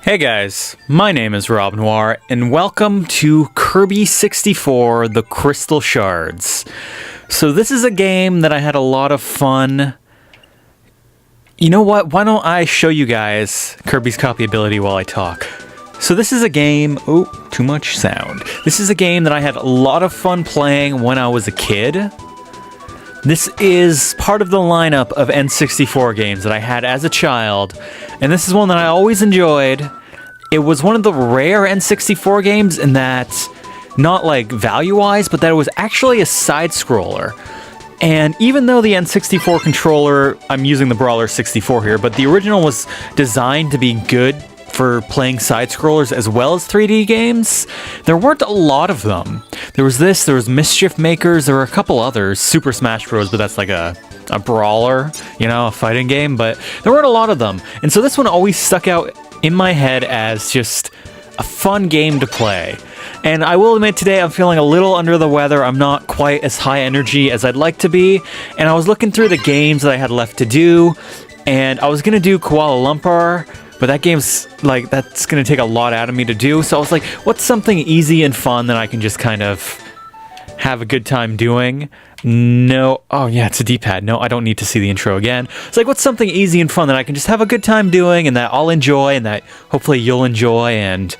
Hey guys, my name is Rob Noire, and welcome to Kirby 64, the Crystal Shards. So this is a game that I had a lot of fun. You know what, why don't I show you guys Kirby's copy ability while I talk. So this is a game, oh, too much sound. This is a game that I had a lot of fun playing when I was a kid. This is part of the lineup of N64 games that I had as a child, and this is one that I always enjoyed. It was one of the rare N64 games in that, not like value-wise, but that it was actually a side-scroller. And even though the N64 controller, I'm using the Brawler 64 here, but the original was designed to be good for playing side-scrollers as well as 3D games, there weren't a lot of them. There was this, there was Mischief Makers, there were a couple others, Super Smash Bros, but that's like a brawler, you know, a fighting game, but there weren't a lot of them. And so this one always stuck out in my head as just a fun game to play. And I will admit today I'm feeling a little under the weather. I'm not quite as high energy as I'd like to be. And I was looking through the games that I had left to do, and I was gonna do Kuala Lumpur, but that game's like, that's gonna take a lot out of me to do. So I was like, what's something easy and fun that I can just kind of have a good time doing? No, oh yeah, it's a D-pad. No, I don't need to see the intro again. It's like, what's something easy and fun that I can just have a good time doing and that I'll enjoy and that hopefully you'll enjoy, and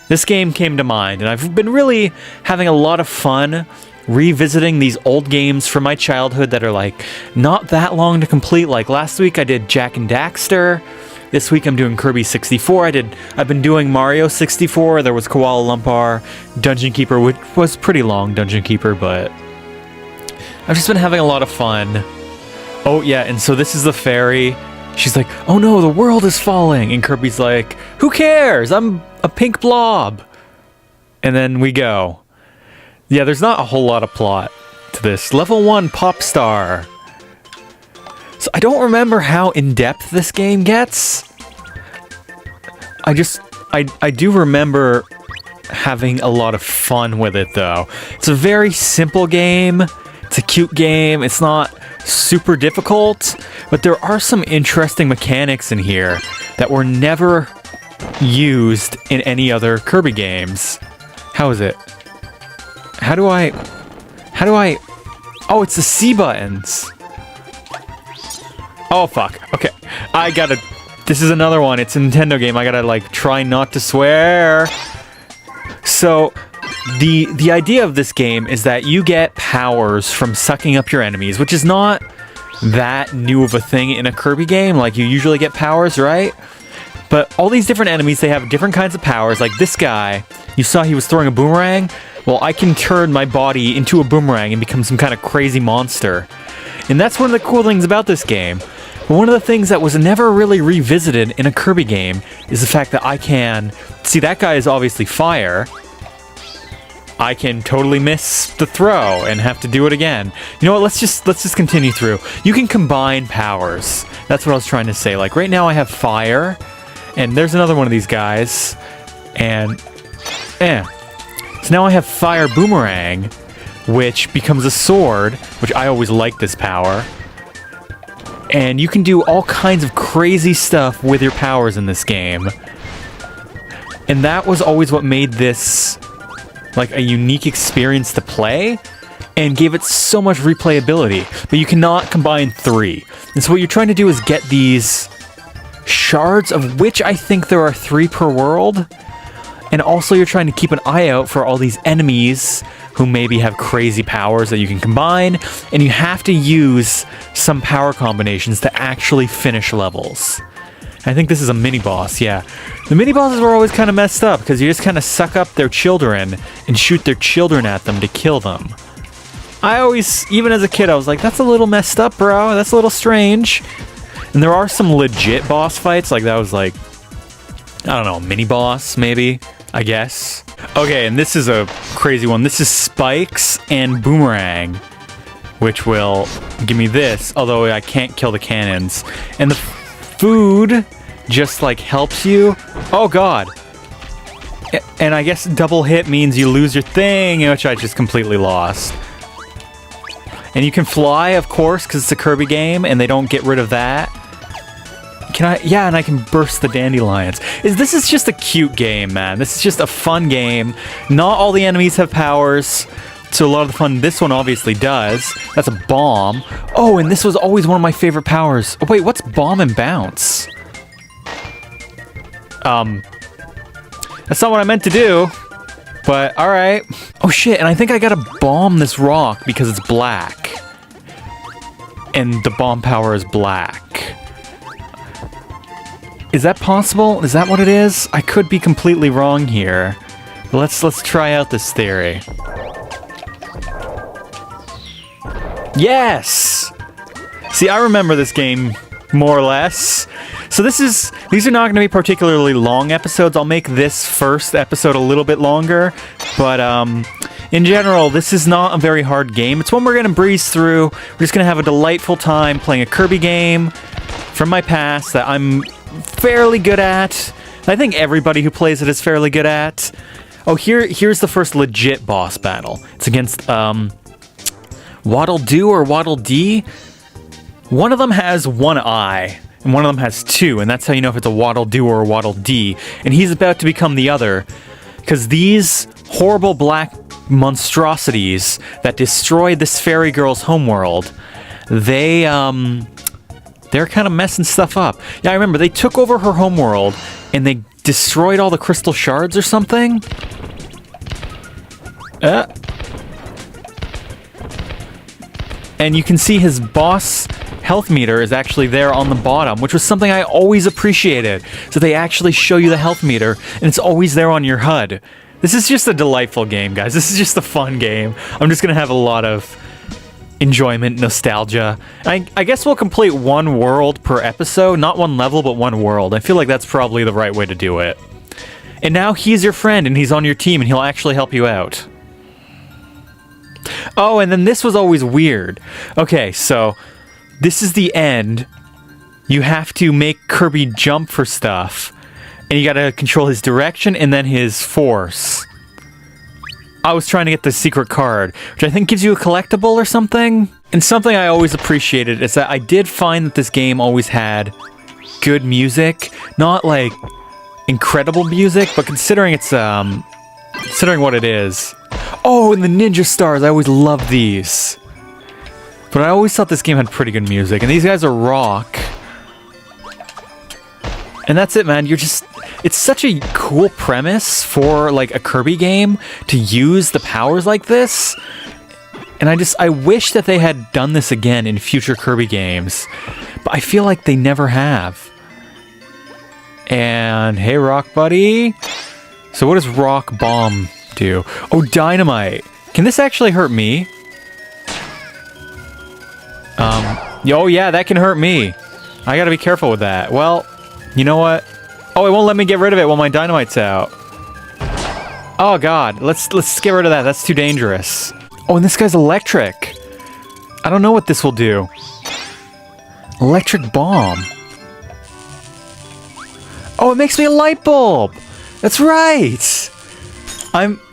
this game came to mind, and I've been really having a lot of fun revisiting these old games from my childhood that are like not that long to complete. Like last week I did Jak and Daxter. This week I'm doing Kirby 64. I've been doing Mario 64. There was Kuala Lumpur, Dungeon Keeper, which was pretty long, Dungeon Keeper, but I've just been having a lot of fun. Oh yeah, and so this is the fairy. She's like, oh no, the world is falling. And Kirby's like, who cares? I'm a pink blob. And then we go. Yeah, there's not a whole lot of plot to this. Level 1 Pop Star. So I don't remember how in-depth this game gets. I do remember having a lot of fun with it though. It's a very simple game. It's a cute game. It's not super difficult, but there are some interesting mechanics in here that were never used in any other Kirby games. How is it? How do I... Oh, it's the C buttons. Oh, fuck. Okay. This is another one. It's a Nintendo game. I gotta, like, try not to swear. So, the idea of this game is that you get powers from sucking up your enemies, which is not that new of a thing in a Kirby game. Like, you usually get powers, right? But all these different enemies, they have different kinds of powers. Like this guy, you saw he was throwing a boomerang? Well, I can turn my body into a boomerang and become some kind of crazy monster. And that's one of the cool things about this game. But one of the things that was never really revisited in a Kirby game is the fact that I can... See, that guy is obviously fire. I can totally miss the throw and have to do it again. You know what, let's just continue through. You can combine powers. That's what I was trying to say. Like, right now I have fire, and there's another one of these guys, and... So now I have Fire Boomerang, which becomes a sword, which I always like this power. And you can do all kinds of crazy stuff with your powers in this game. And that was always what made this like a unique experience to play and gave it so much replayability. But you cannot combine 3. And so what you're trying to do is get these shards, of which I think there are 3 per world. And also you're trying to keep an eye out for all these enemies who maybe have crazy powers that you can combine, and you have to use some power combinations to actually finish levels. I think this is a mini-boss, yeah. The mini-bosses were always kind of messed up, because you just kind of suck up their children and shoot their children at them to kill them. I always, even as a kid, I was like, that's a little messed up, bro. That's a little strange. And there are some legit boss fights, like that was like, I don't know, mini-boss, maybe, I guess. Okay, and this is a crazy one. This is Spikes and Boomerang, which will give me this, although I can't kill the cannons. And the food just, like, helps you. Oh, God. And I guess double hit means you lose your thing, which I just completely lost. And you can fly, of course, because it's a Kirby game, and they don't get rid of that. Can I? Yeah, and I can burst the dandelions. This is just a cute game, man. This is just a fun game. Not all the enemies have powers. So a lot of the fun, this one obviously does. That's a bomb. Oh, and this was always one of my favorite powers. Oh, wait, what's bomb and bounce? That's not what I meant to do. But, alright. Oh shit, and I think I gotta bomb this rock because it's black. And the bomb power is black. Is that possible? Is that what it is? I could be completely wrong here. But let's try out this theory. Yes! See, I remember this game more or less. So these are not going to be particularly long episodes. I'll make this first episode a little bit longer, but in general, this is not a very hard game. It's one we're going to breeze through. We're just going to have a delightful time playing a Kirby game from my past that I'm fairly good at. I think everybody who plays it is fairly good at. Oh, here's the first legit boss battle. It's against Waddle Doo or Waddle Dee. One of them has one eye, and one of them has two, and that's how you know if it's a Waddle Doo or a Waddle Dee. And he's about to become the other, because these horrible black monstrosities that destroyed this fairy girl's homeworld, they're kind of messing stuff up. Yeah, I remember, they took over her homeworld, and they destroyed all the Crystal Shards or something? And you can see his boss health meter is actually there on the bottom, which was something I always appreciated. So they actually show you the health meter, and it's always there on your HUD. This is just a delightful game, guys. This is just a fun game. I'm just going to have a lot of enjoyment, nostalgia. I guess we'll complete one world per episode. Not one level, but one world. I feel like that's probably the right way to do it. And now he's your friend, and he's on your team, and he'll actually help you out. Oh, and then this was always weird. Okay, so this is the end. You have to make Kirby jump for stuff. And you gotta control his direction and then his force. I was trying to get the secret card, which I think gives you a collectible or something. And something I always appreciated is that I did find that this game always had good music. Not like incredible music, but considering it's considering what it is. Oh, and the ninja stars, I always loved these. But I always thought this game had pretty good music, and these guys are rock. And that's it, man. It's such a cool premise for like a Kirby game to use the powers like this. And I wish that they had done this again in future Kirby games, but I feel like they never have. And hey, Rock Buddy. So what does Rock Bomb do? Oh, dynamite. Can this actually hurt me? Oh yeah, that can hurt me. I gotta be careful with that. Well, you know what? Oh, it won't let me get rid of it while my dynamite's out. Oh god, let's get rid of that. That's too dangerous. Oh, and this guy's electric. I don't know what this will do. Electric bomb. Oh, it makes me a light bulb. That's right.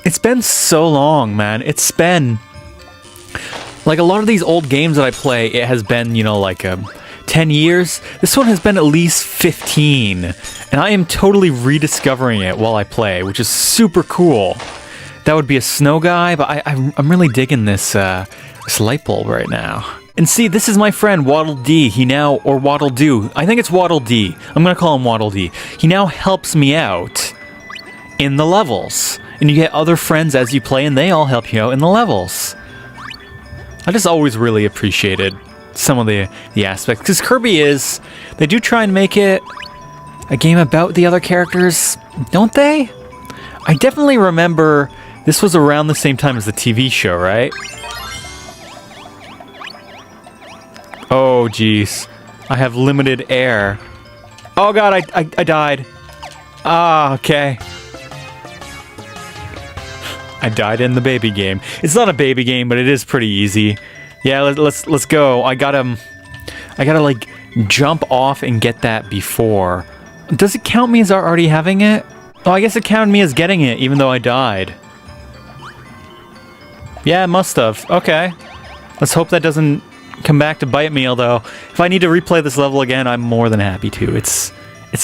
It's been so long, man. It's been like a lot of these old games that I play, it has been, you know, like 10 years. This one has been at least 15. And I am totally rediscovering it while I play, which is super cool. That would be a snow guy, but I'm really digging this light bulb right now. And see, this is my friend Waddle Dee. Or Waddle Doo. I think it's Waddle Dee. I'm gonna call him Waddle Dee. He now helps me out in the levels. And you get other friends as you play, and they all help you out in the levels. I just always really appreciated some of the aspects. Because Kirby they do try and make it a game about the other characters, don't they? I definitely remember this was around the same time as the TV show, right? Oh, jeez. I have limited air. Oh god, I died. Ah, okay. I died in the baby game. It's not a baby game, but it is pretty easy. Yeah, let's go. I gotta like jump off and get that before. Does it count me as already having it? Oh, I guess it counted me as getting it, even though I died. Yeah, it must have. Okay. Let's hope that doesn't come back to bite me, although if I need to replay this level again, I'm more than happy to. It's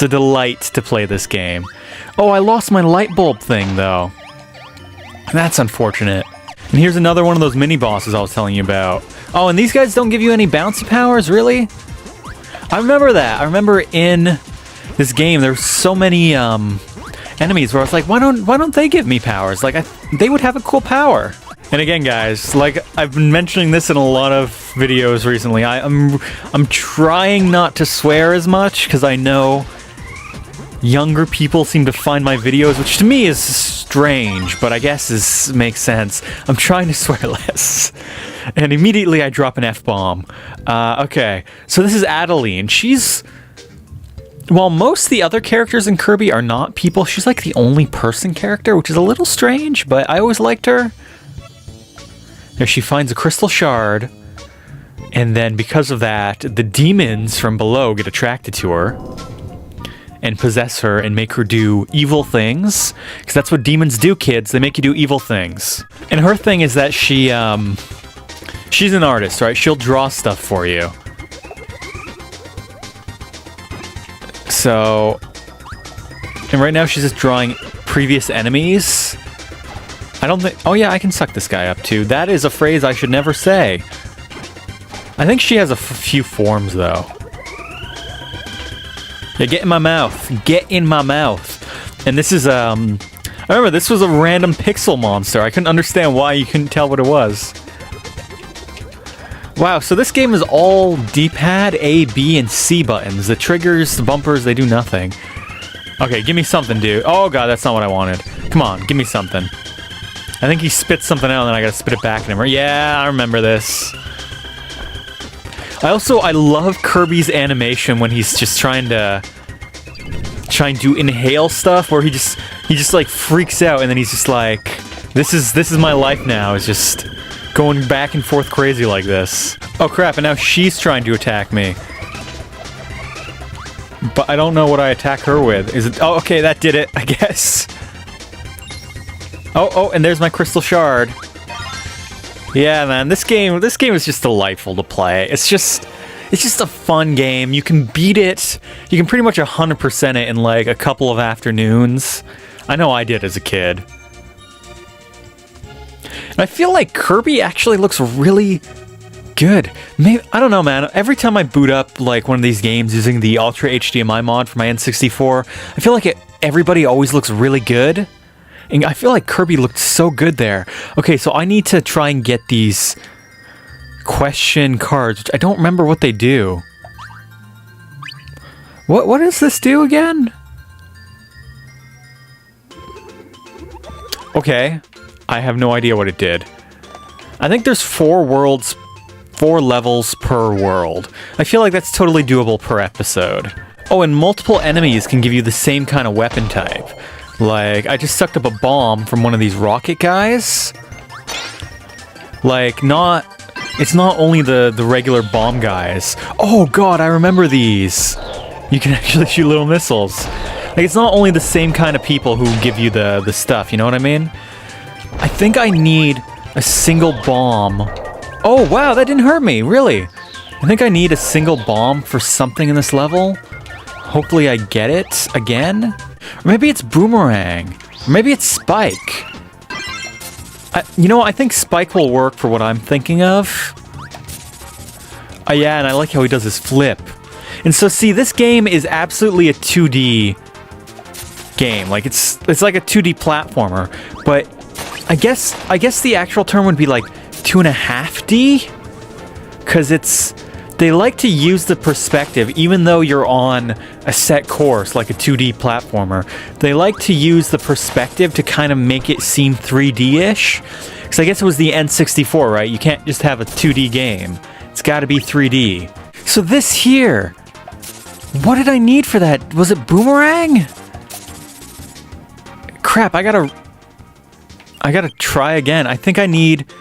a delight to play this game. Oh, I lost my light bulb thing, though. That's unfortunate. And here's another one of those mini-bosses I was telling you about. Oh, and these guys don't give you any bouncy powers, really? I remember that. I remember in this game, there's so many enemies where I was like, why don't they give me powers? Like, they would have a cool power. And again, guys, like I've been mentioning this in a lot of videos recently, I'm trying not to swear as much because I know younger people seem to find my videos, which to me is strange, but I guess makes sense. I'm trying to swear less. And immediately I drop an F-bomb. Okay, so this is Adeline. While most of the other characters in Kirby are not people, she's like the only person character, which is a little strange, but I always liked her. There she finds a Crystal Shard, and then because of that, the demons from below get attracted to her and possess her and make her do evil things, because that's what demons do, kids. They make you do evil things. And her thing is that she's an artist, right? She'll draw stuff for you. So, and right now she's just drawing previous enemies. I don't think... Oh yeah, I can suck this guy up too. That is a phrase I should never say. I think she has a few forms though. Yeah, get in my mouth. Get in my mouth. And this is, I remember this was a random pixel monster. I couldn't understand why you couldn't tell what it was. Wow, so this game is all D-pad, A, B, and C buttons. The triggers, the bumpers, they do nothing. Okay, give me something, dude. Oh god, that's not what I wanted. Come on, give me something. I think he spits something out and then I gotta spit it back at him. Yeah, I remember this. I love Kirby's animation when he's just trying to inhale stuff, where he just like freaks out and then he's just like, this is my life now. It's just going back and forth crazy like this. Oh crap, and now she's trying to attack me. But I don't know what I attack her with. Is it... Oh, okay, that did it, I guess. Oh, and there's my Crystal Shard. Yeah, man, this game is just delightful to play. It's just a fun game. You can beat it. You can pretty much 100% it in like a couple of afternoons. I know I did as a kid. And I feel like Kirby actually looks really good. Maybe, I don't know, man. Every time I boot up like one of these games using the Ultra HDMI mod for my N64, I feel like everybody always looks really good. And I feel like Kirby looked so good there. Okay, so I need to try and get these question cards, which I don't remember what they do. What does this do again? Okay, I have no idea what it did. I think there's 4 levels per world. I feel like that's totally doable per episode. Oh, and multiple enemies can give you the same kind of weapon type. Like, I just sucked up a bomb from one of these rocket guys. Like, it's not only the regular bomb guys. Oh god, I remember these. You can actually shoot little missiles. Like, it's not only the same kind of people who give you the stuff, you know what I mean? I think I need a single bomb. Oh wow, that didn't hurt me, really. I think I need a single bomb for something in this level. Hopefully I get it again. Or maybe it's Boomerang. Or maybe it's Spike. You know what? I think Spike will work for what I'm thinking of. Oh yeah, and I like how he does his flip. And so see, this game is absolutely a 2D game. Like it's like a 2D platformer. But I guess the actual term would be like 2.5D? Because they like to use the perspective, even though you're on a set course, like a 2D platformer. They like to use the perspective to kind of make it seem 3D-ish. Because I guess it was the N64, right? You can't just have a 2D game. It's got to be 3D. So this here, what did I need for that? Was it Boomerang? Crap, I gotta try again. I think I need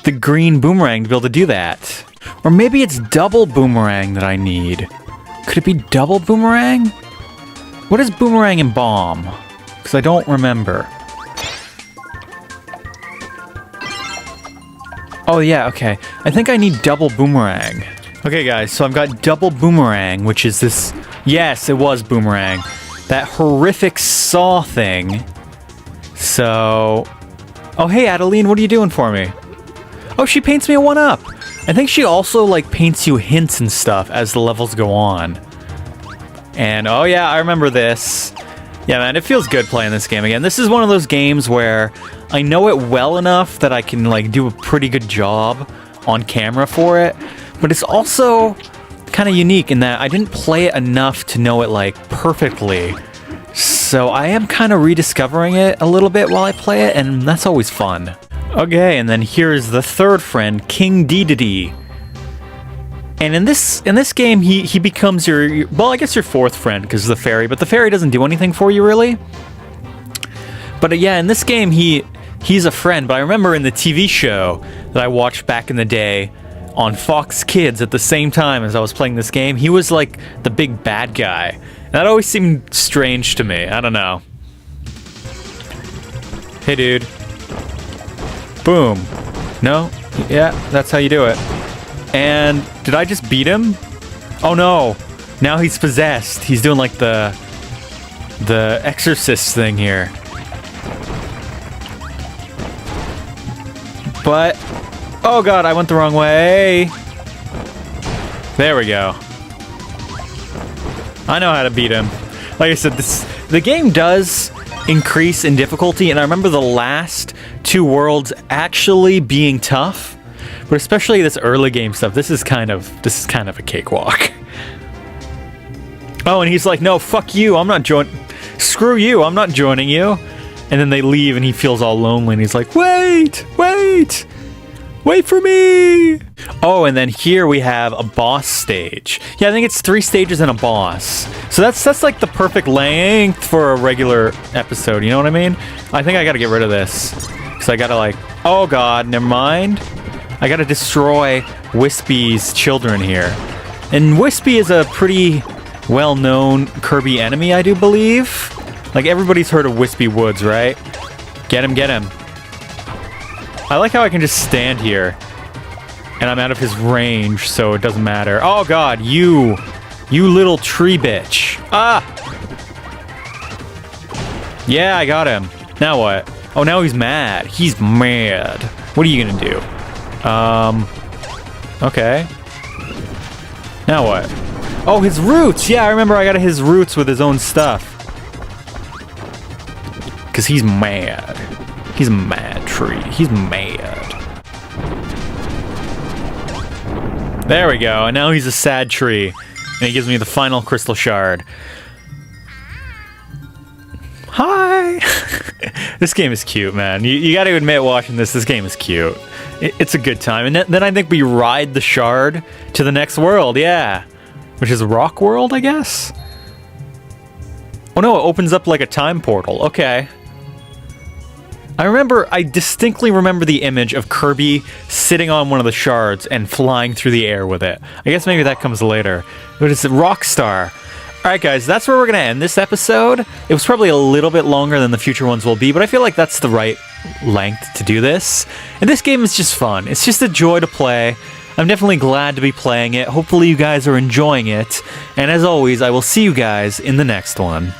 the green Boomerang to be able to do that. Or maybe it's double Boomerang that I need. Could it be double Boomerang? What is Boomerang and Bomb? Because I don't remember. Oh yeah, okay. I think I need double boomerang. Okay guys, so I've got double boomerang, which is this... Yes, it was boomerang. That horrific saw thing. So... Oh hey Adeline, what are you doing for me? Oh, she paints me a 1-up. I think she also like paints you hints and stuff as the levels go on. And oh yeah, I remember this. Yeah man, it feels good playing this game again. This is one of those games where I know it well enough that I can like do a pretty good job on camera for it. But it's also kind of unique in that I didn't play it enough to know it like perfectly. So I am kind of rediscovering it a little bit while I play it, and that's always fun. Okay, and then here's the third friend, King Dedede. And in this game, he becomes your well, I guess your fourth friend because the fairy, but the fairy doesn't do anything for you really. But yeah, in this game he's a friend. But I remember in the TV show that I watched back in the day on Fox Kids at the same time as I was playing this game, he was like the big bad guy. And that always seemed strange to me. I don't know. Hey, dude. Boom. No? Yeah, that's how you do it. And did I just beat him? Oh no. Now he's possessed. He's doing like the exorcist thing here. But oh god, I went the wrong way. There we go. I know how to beat him. Like I said, the game does increase in difficulty, and I remember the last 2 worlds actually being tough. But especially this early game stuff, this is kind of a cakewalk. Oh, and he's like, no, fuck you, I'm not screw you, I'm not joining you. And then they leave and he feels all lonely and he's like, wait for me. Oh, and then here we have a boss stage. Yeah, I think it's 3 stages and a boss. So that's like the perfect length for a regular episode, you know what I mean? I think I gotta get rid of this. Because I gotta like, oh god, never mind. I gotta destroy Wispy's children here. And Wispy is a pretty well-known Kirby enemy, I do believe. Like, everybody's heard of Wispy Woods, right? Get him, get him. I like how I can just stand here. And I'm out of his range, so it doesn't matter. Oh god, you little tree bitch. Ah! Yeah, I got him. Now what? Oh, now he's mad. He's mad. What are you gonna do? Okay. Now what? Oh, his roots! Yeah, I remember I got his roots with his own stuff. Because he's mad. He's a mad tree. He's mad. There we go. And now he's a sad tree. And he gives me the final crystal shard. Hi! This game is cute, man. You gotta admit, watching this game is cute. It's a good time. And then I think we ride the shard to the next world, yeah. Which is Rock World, I guess? Oh no, it opens up like a time portal. Okay. I distinctly remember the image of Kirby sitting on one of the shards and flying through the air with it. I guess maybe that comes later. But it's Rockstar. Alright guys, that's where we're gonna end this episode. It was probably a little bit longer than the future ones will be, but I feel like that's the right length to do this. And this game is just fun. It's just a joy to play. I'm definitely glad to be playing it. Hopefully you guys are enjoying it. And as always, I will see you guys in the next one.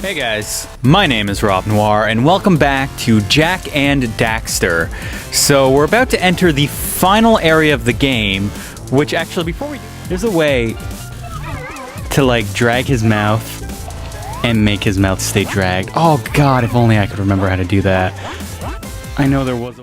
Hey guys, my name is Rob Noire, and welcome back to Jak and Daxter. So we're about to enter the final area of the game, which actually, before we do, there's a way to like drag his mouth and make his mouth stay dragged. Oh god, if only I could remember how to do that. I know there was a